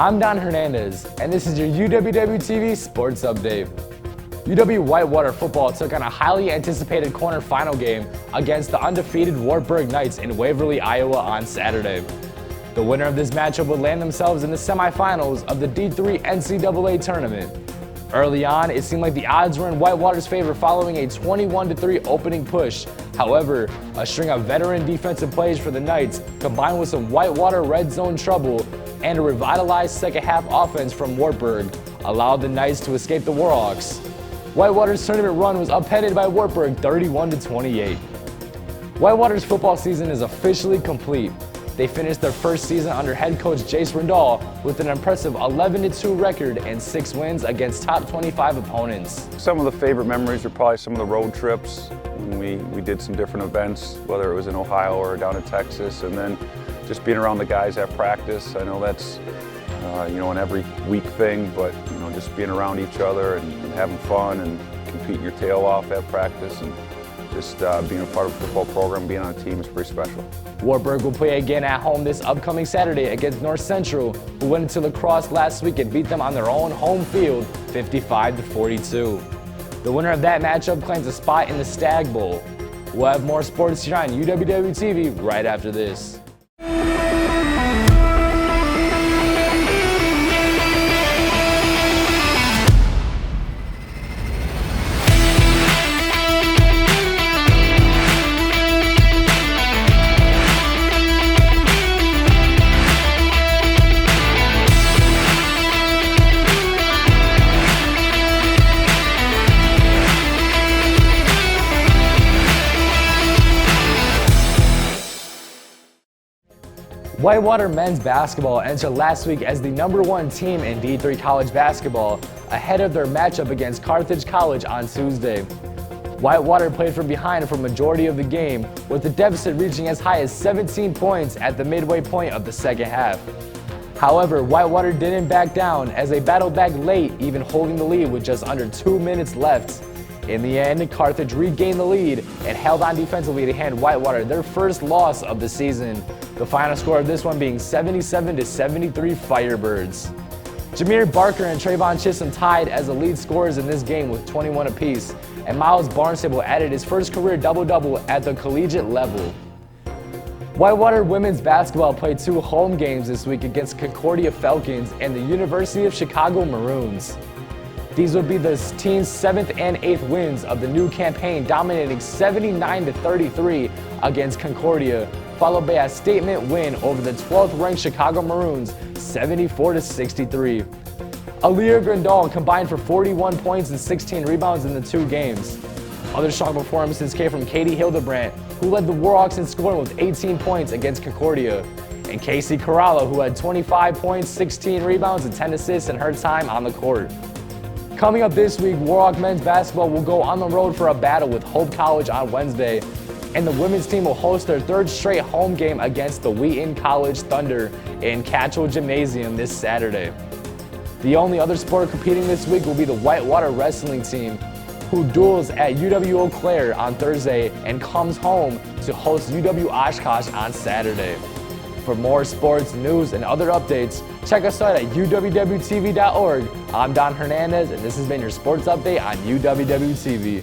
I'm Don Hernandez, and this is your UWW-TV Sports Update. UW Whitewater football took on a highly anticipated quarterfinal game against the undefeated Wartburg Knights in Waverly, Iowa on Saturday. The winner of this matchup would land themselves in the semifinals of the D3 NCAA tournament. Early on, it seemed like the odds were in Whitewater's favor following a 21-3 opening push. However, a string of veteran defensive plays for the Knights, combined with some Whitewater red zone trouble and a revitalized second-half offense from Wartburg, allowed the Knights to escape the Warhawks. Whitewater's tournament run was upended by Wartburg 31-28. Whitewater's football season is officially complete. They finished their first season under head coach Jace Rendall with an impressive 11-2 record and 6 wins against top 25 opponents. Some of the favorite memories are probably some of the road trips when we did some different events, whether it was in Ohio or down in Texas, and then just being around the guys at practice. I know that's an every week thing, but just being around each other and having fun and competing your tail off at practice and just being a part of the football program, being on a team is pretty special. Wartburg will play again at home this upcoming Saturday against North Central, who went into lacrosse last week and beat them on their own home field 55-42. The winner of that matchup claims a spot in the Stag Bowl. We'll have more sports here on UWW-TV right after this. Whitewater men's basketball entered last week as the #1 team in D3 college basketball ahead of their matchup against Carthage College on Tuesday. Whitewater played from behind for a majority of the game, with the deficit reaching as high as 17 points at the midway point of the second half. However, Whitewater didn't back down as they battled back late, even holding the lead with just under 2 minutes left. In the end, Carthage regained the lead and held on defensively to hand Whitewater their first loss of the season. The final score of this one being 77-73 Firebirds. Jameer Barker and Trayvon Chisholm tied as the lead scorers in this game with 21 apiece, and Miles Barnstable added his first career double-double at the collegiate level. Whitewater women's basketball played 2 home games this week against Concordia Falcons and the University of Chicago Maroons. These would be the team's 7th and 8th wins of the new campaign, dominating 79-33 against Concordia, followed by a statement win over the 12th-ranked Chicago Maroons, 74-63. Aaliyah Grandal combined for 41 points and 16 rebounds in the 2 games. Other strong performances came from Katie Hildebrandt, who led the Warhawks in scoring with 18 points against Concordia, and Casey Corralo, who had 25 points, 16 rebounds, and 10 assists in her time on the court. Coming up this week, Warhawk men's basketball will go on the road for a battle with Hope College on Wednesday, and the women's team will host their 3rd straight home game against the Wheaton College Thunder in Catchwell Gymnasium this Saturday. The only other sport competing this week will be the Whitewater wrestling team, who duels at UW-Eau Claire on Thursday and comes home to host UW-Oshkosh on Saturday. For more sports, news, and other updates, check us out at UWWTV.org. I'm Don Hernandez, and this has been your sports update on UWW-TV.